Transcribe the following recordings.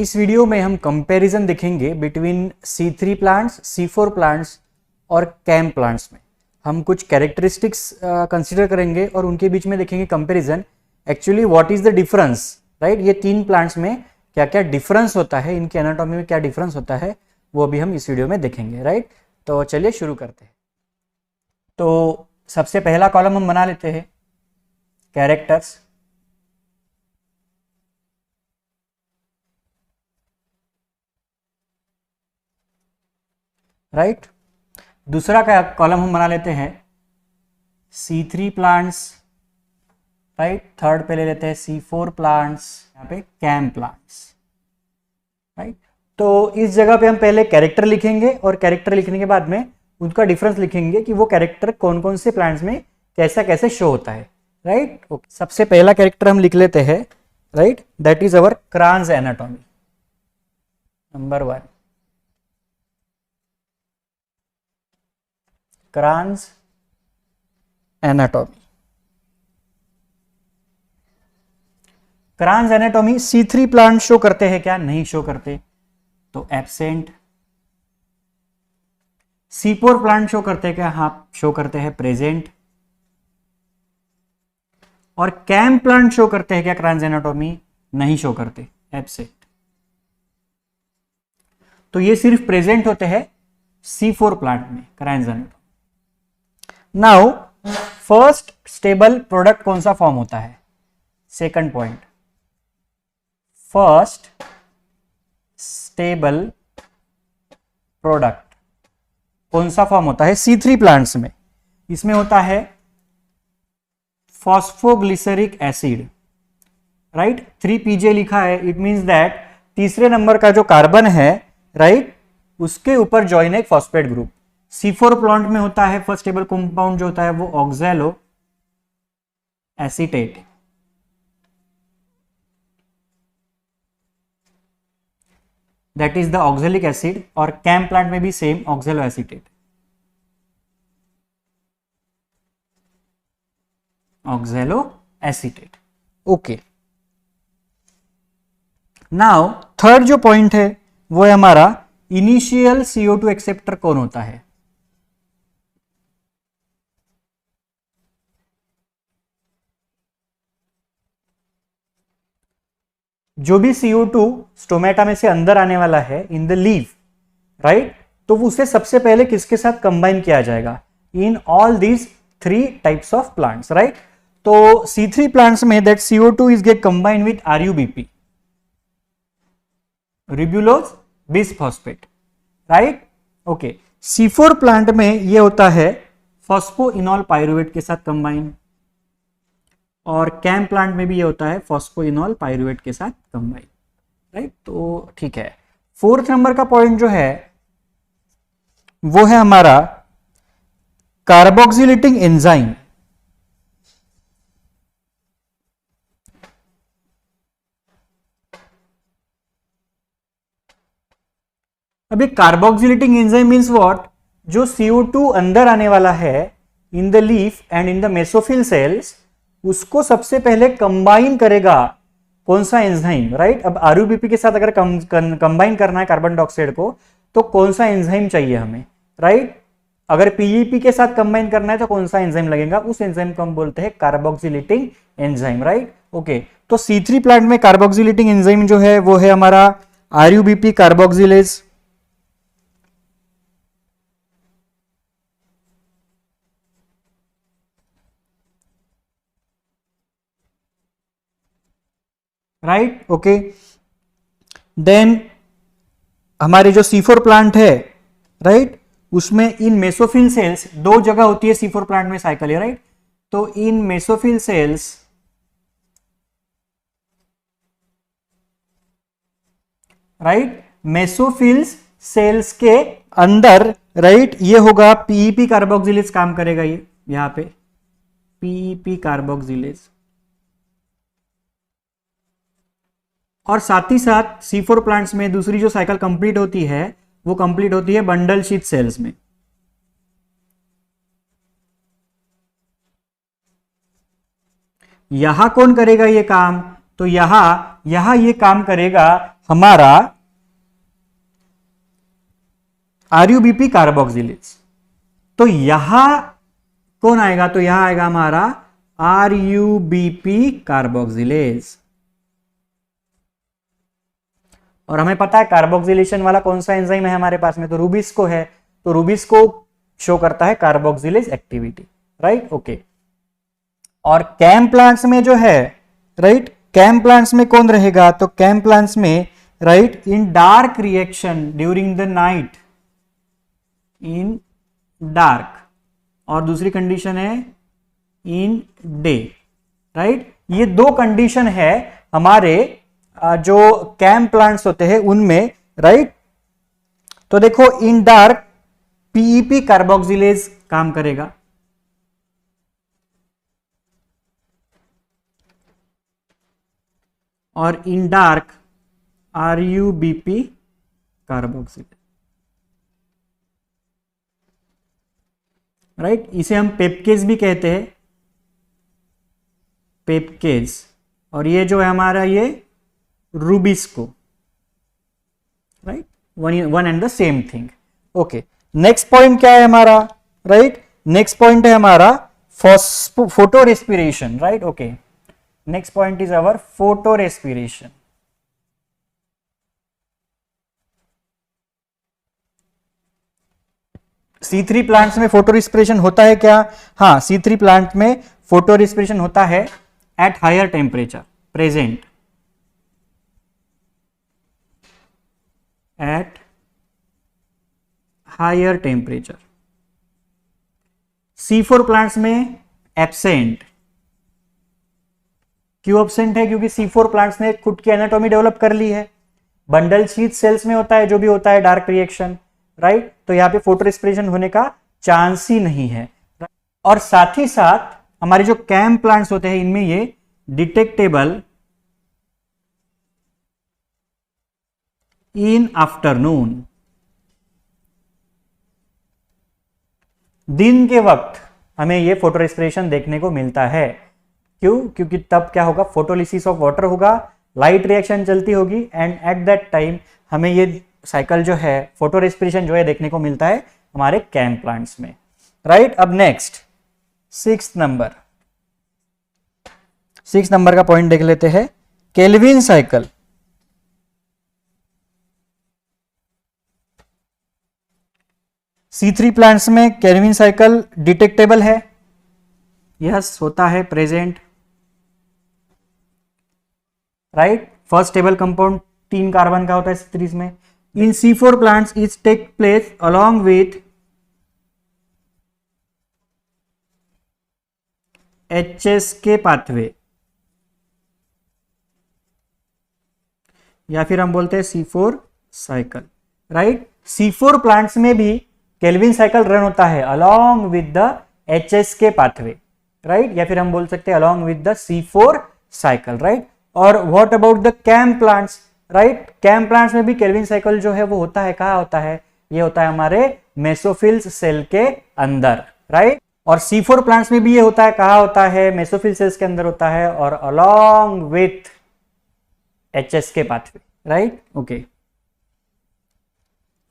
इस वीडियो में हम कंपैरिजन देखेंगे between C3 plants, C4 plants और कैम प्लांट्स में। हम कुछ कैरेक्टरिस्टिक्स कंसीडर करेंगे और उनके बीच में देखेंगे comparison, actually what is the difference, right. ये तीन प्लांट्स में क्या क्या डिफरेंस होता है, इनके एनाटॉमी में क्या डिफरेंस होता है, वो भी हम इस वीडियो में देखेंगे, राइट। तो चलिए शुरू करते हैं। तो सबसे पहला कॉलम हम बना लेते हैं, कैरेक्टर्स। राइट। दूसरा कॉलम हम बना लेते हैं C3 प्लांट्स, राइट। थर्ड पे ले लेते हैं C4 प्लांट्स, यहाँ पे कैम प्लांट्स, राइट। तो इस जगह पे हम पहले कैरेक्टर लिखेंगे और कैरेक्टर लिखने के बाद में उनका डिफरेंस लिखेंगे कि वो कैरेक्टर कौन कौन से प्लांट्स में कैसा कैसे शो होता है, राइट। ओके, सबसे पहला कैरेक्टर हम लिख लेते हैं, right, that is our kranz anatomy, number 1, kranz anatomy. Kranz anatomy C3 plant show करते हैं क्या? नहीं शो करते, तो एब्सेंट। C4 प्लांट शो करते हैं क्या? हाँ शो करते हैं, प्रेजेंट। और कैम प्लांट शो करते हैं क्या क्रांज एनाटॉमी? नहीं शो करते, एब्सेंट। तो ये सिर्फ प्रेजेंट होते हैं C4 प्लांट में, kranz anatomy. Now first stable product कौन सा फॉर्म होता है? Second point, first stable product कौन सा फॉर्म होता है C3 प्लांट्स में? इसमें होता है फॉस्फोग्लिसरिक एसिड, राइट। 3PJ लिखा है, इट मींस दैट तीसरे नंबर का जो कार्बन है, राइट, उसके ऊपर ज्वाइन है एक फॉस्फेट ग्रुप। C4 प्लांट में होता है फर्स्ट स्टेबल कंपाउंड जो होता है वो oxalo acetate, that is the oxalic acid. और कैम प्लांट में भी same oxalo acetate, oxalo acetate. Okay, now third जो पॉइंट है वो है हमारा इनिशियल CO2 एक्सेप्टर कौन होता है? जो भी CO2 स्टोमेटा में से अंदर आने वाला है इन द लीफ, राइट, तो उसे सबसे पहले किसके साथ कंबाइन किया जाएगा? In all these 3 types of plants, right. तो C3 प्लांट्स में that CO2 is get combine with RUBP, ribulose bisphosphate, right. Okay, C4 plant में ये होता है फॉस्फोइनॉल पाइरुवेट के साथ कंबाइन, और कैम प्लांट में भी ये होता है फॉस्फोइनॉल पाइरुवेट के साथ कंबाइन, राइट। तो ठीक है, फोर्थ नंबर का पॉइंट जो है वो है हमारा कार्बोक्सिलेटिंग एंजाइम। अभी कार्बोक्सिलेटिंग एंजाइम मींस व्हाट? जो CO2 अंदर आने वाला है in the leaf and in the mesophyll cells, उसको सबसे पहले कंबाइन करेगा कौन सा एंजाइम, राइट। अब RUBP के साथ अगर कंबाइन करना है कार्बन डाइऑक्साइड को, तो कौन सा एंजाइम चाहिए हमें, राइट। अगर PEP के साथ कंबाइन करना है तो कौन सा एंजाइम लगेगा? उस एंजाइम को हम बोलते हैं कार्बोक्सिलेटिंग एंजाइम, राइट। ओके, तो C3 प्लांट में कार्बोक्सिलेटिंग एंजाइम जो है वो है हमारा RUBP carboxylase, right. Okay, then हमारे जो C4 प्लांट है, राइट, उसमें इन मेसोफिल सेल्स दो जगह होती है C4 प्लांट में साइकिल है, राइट। तो in mesophyll cells, right, mesophyll cells के अंदर, राइट, ये होगा PEP कार्बोक्सिलेज काम करेगा, ये यहां पे PEP कार्बोक्सिलेज। और साथ ही साथ C4 प्लांट्स में दूसरी जो साइकिल कंप्लीट होती है वो कंप्लीट होती है बंडल शीथ सेल्स में। यहां कौन करेगा ये काम? तो यहां ये काम करेगा हमारा RUBP कार्बोक्सिलेज। तो यहां कौन आएगा? तो यहां आएगा हमारा RUBP कार्बोक्सिलेज। और हमें पता है कार्बोक्सिलेशन वाला कौन सा एंजाइम है हमारे पास में, तो रूबिस्को है। तो रूबिस्को शो करता है कार्बोक्सिलेज एक्टिविटी, राइट। ओके। और कैम प्लांट्स में जो है, राइट, कैम प्लांट्स में कौन रहेगा? तो कैम प्लांट्स में, right, in dark reaction during the night, in dark, और दूसरी कंडीशन है इन डे, राइट। ये दो कंडीशन है हमारे जो कैम प्लांट्स होते हैं उनमें, राइट। तो देखो इन डार्क PEP कार्बोक्सिलेज काम करेगा, और इन डार्क RUBP कार्बोक्सिलेज, राइट। इसे हम पेपकेज भी कहते हैं, पेपकेज। और ये जो है हमारा ये rubisco, right, one and the same thing. Okay, next point क्या है हमारा? राइट, नेक्स्ट पॉइंट है हमारा photo respiration, right. Okay, next point is our photo respiration. C3 plants में फोटो रेस्पिरेशन होता है क्या? हाँ, C3 प्लांट में फोटो रेस्पिरेशन होता है at higher temperature, present at higher temperature. C4 plants में एब्सेंट। क्यों एब्सेंट है? क्योंकि C4 प्लांट्स ने खुद की एनाटॉमी डेवलप कर ली है। बंडल शीथ सेल्स में होता है जो भी होता है डार्क रिएक्शन, राइट। तो यहां पे फोटो रेस्पिरेशन होने का चांस ही नहीं है। और साथ ही साथ हमारे जो कैम प्लांट्स होते हैं इनमें ये डिटेक्टेबल इन आफ्टरनून, दिन के वक्त हमें ये फोटो रेस्पिरेशन देखने को मिलता है। क्यों? क्योंकि तब क्या होगा? फोटोलिसिस ऑफ वाटर होगा, लाइट रिएक्शन चलती होगी, एंड एट दैट टाइम हमें ये साइकिल जो है, फोटो रेस्पिरेशन जो है देखने को मिलता है हमारे कैम प्लांट्स में, राइट। अब नेक्स्ट 6 नंबर का पॉइंट देख लेते हैं, केल्विन साइकिल। C3 प्लांट्स में केल्विन साइकिल डिटेक्टेबल है, यस, होता है, present, right. First stable compound 3 carbon का होता है C3 में। In C4 plants is take place along with HSK pathway, या फिर हम बोलते हैं C4 cycle, right. C4 plants में भी केल्विन साइकिल रन होता है along with the HSK pathway, right, या फिर हम बोल सकते हैं along with the C4 cycle, right. और what about the CAM plants, right. CAM plants में भी केल्विन साइकिल जो है वो होता है, कहाँ होता है? ये होता है हमारे मेसोफिल्स सेल के अंदर, राइट। और C4 प्लांट्स में भी ये होता है, कहाँ होता है? मेसोफिल सेल्स के अंदर होता है, और along with HSK pathway, right. Okay,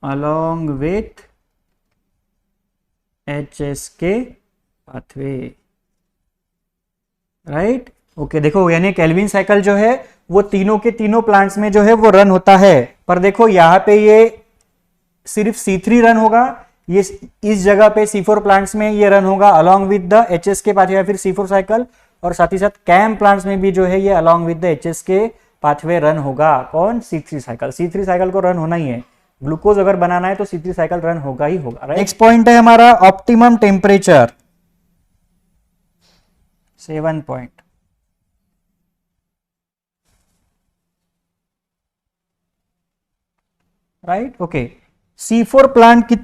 along with HSK pathway, right. Okay, देखो यानी केल्विन साइकिल जो है वो तीनों के तीनों प्लांट्स में जो है वो रन होता है। पर देखो यहाँ पे ये सिर्फ C3 रन होगा, ये इस जगह पे C4 प्लांट्स में ये रन होगा along with the HSK pathway या फिर C4 साइकिल, और साथ ही साथ कैम प्लांट्स में भी जो है ये along with the HSK pathway run होगा। कौन? C3 cycle. C3 साइकिल को रन होना ही है, ग्लूकोज अगर बनाना है तो C3 साइकिल रन होगा ही होगा, राइट। नेक्स्ट पॉइंट है हमारा optimum temperature, 7 point, right. Okay, C4 plant की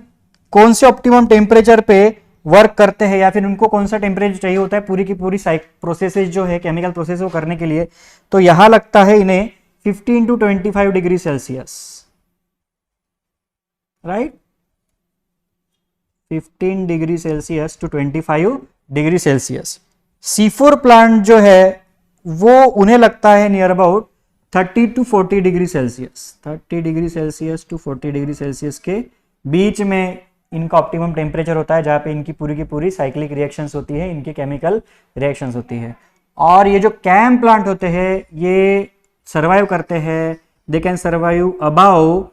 कौन से ऑप्टिमम टेम्परेचर पे वर्क करते हैं, या फिर उनको कौन सा टेम्परेचर चाहिए होता है पूरी की पूरी प्रोसेसेस जो है, केमिकल प्रोसेस को करने के लिए? तो यहां लगता है इन्हें 15 to 25 degree Celsius, right, 15 degree Celsius to 25 degree Celsius. C4 plant जो है वो उन्हें लगता है near about 30 to 40 degree Celsius, 30 degree Celsius to 40 degree Celsius के बीच में इनका ऑप्टिमम टेम्परेचर होता है, जहाँ पे इनकी पूरी की पूरी साइक्लिक रिएक्शंस होती है, इनकी केमिकल रिएक्शंस होती है। और ये जो कैम प्लांट होते हैं ये सर्वाइव करते हैं, they can survive about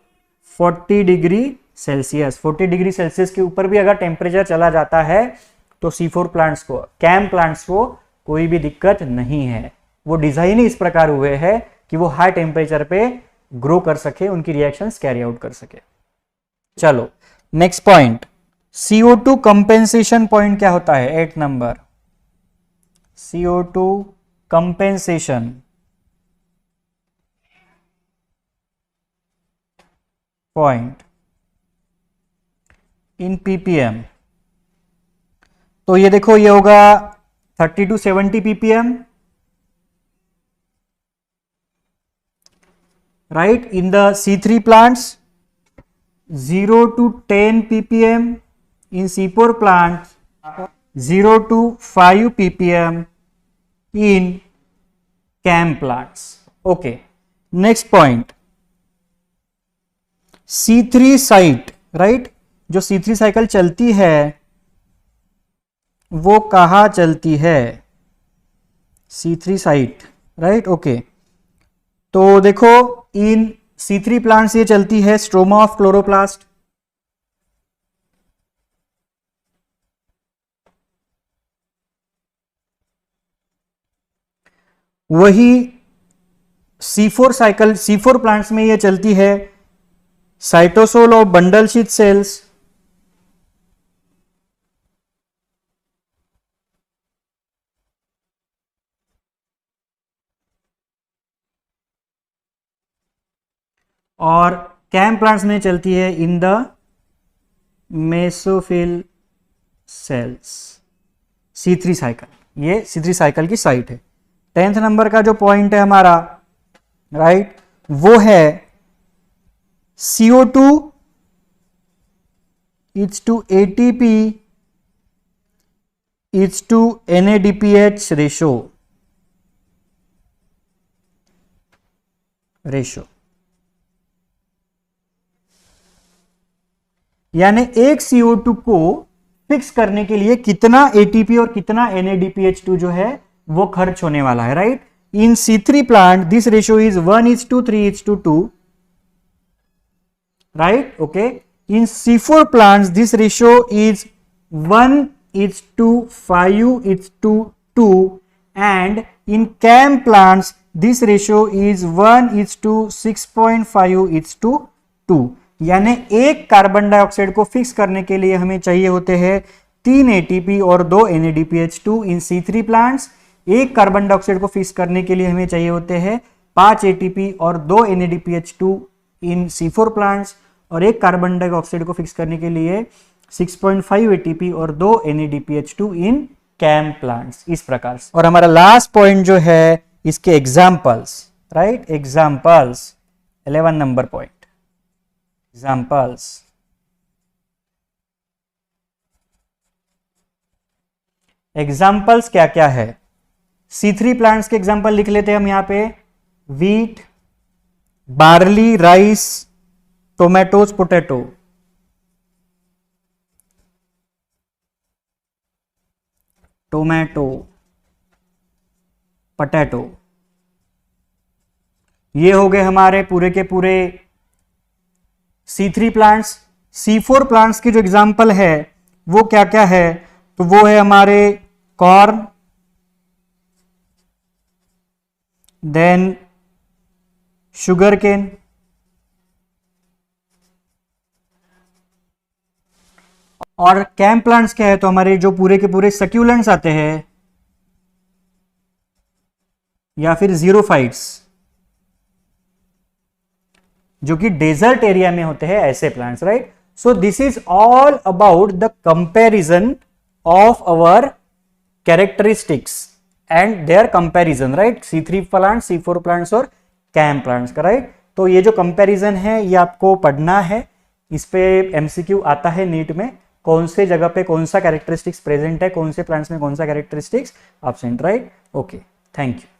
40 degree Celsius. 40 degree Celsius के ऊपर भी अगर टेम्परेचर चला जाता है तो C4 प्लांट्स को, कैम प्लांट्स को कोई भी दिक्कत नहीं है। वो डिजाइन ही इस प्रकार हुए हैं कि वो हाई टेम्परेचर पे ग्रो कर सके, उनकी रिएक्शंस कैरी आउट कर सके। चलो next point, CO2 compensation point क्या होता है? 8 number, CO2 compensation point in ppm। तो ये देखो, ये होगा 30 to 70 ppm, right? In the C3 plants 0 to 10 ppm, in C4 plants 0 to 5 ppm in CAM plants. Okay, next point, C3 site, right? जो C3 cycle चलती है वो कहाँ चलती है? C3 site, right? ओके, तो देखो इन C3 प्लांट्स ये चलती है स्ट्रोमा ऑफ क्लोरोप्लास्ट, वही C4 साइकिल, C4 प्लांट्स में ये चलती है cytosol of bundle sheath sales, और कैम प्लांट्स में चलती है in the mesophyll cells. C3 cycle, ये C3 साइकिल की साइट है। 10th नंबर का जो पॉइंट है हमारा, राइट, वो है CO2 is to ATP is to NADPH ratio. यानी एक CO2 को फिक्स करने के लिए कितना ATP और कितना NADPH2 जो है वो खर्च होने वाला है, right? In C3 plant this ratio is 1:3:2, right? Okay, in C4 plants this ratio is 1:5:2 and in CAM plants this ratio is 1:6.5:2। यानी एक कार्बन डाइऑक्साइड को फिक्स करने के लिए हमें चाहिए होते हैं 3 ATP और 2 NADPH2 इन C3 प्लांट्स। एक कार्बन डाइऑक्साइड को फिक्स करने के लिए हमें चाहिए होते हैं 5 ATP और 2 NADPH2 इन C4 प्लांट्स, और एक कार्बन डाइऑक्साइड को फिक्स करने के लिए 6.5 ATP और 2 NADPH2 इन CAM प्लांट्स, इस प्रकार से। और हमारा लास्ट पॉइंट जो है इसके examples, right? Examples 11 number point, examples. Examples क्या क्या है? C3 प्लांट्स के एग्जाम्पल लिख लेते हैं हम यहां पे, wheat, barley, rice, tomatoes, potato. Tomato, potato, ये हो गए हमारे पूरे के पूरे C3 प्लांट्स। C4 प्लांट्स की जो एग्जाम्पल है वो क्या क्या है? तो वो है हमारे कॉर्न, देन शुगर केन, और कैम प्लांट्स क्या है? तो हमारे जो पूरे के पूरे सक्यूलेंट्स आते हैं या फिर जीरोफाइट्स, जो कि डेजर्ट एरिया में होते हैं, ऐसे plants, right? So this is all about the comparison of our characteristics and their comparison, right? C3 plants, C4 plants और कैम प्लांट्स का, राइट? तो ये जो कंपैरिजन है ये आपको पढ़ना है, इस पे MCQ आता है नीट में, कौन से जगह पे कौन सा कैरेक्टरिस्टिक्स प्रेजेंट है, कौन से प्लांट्स में कौन सा characteristics absent, right? Okay, thank you.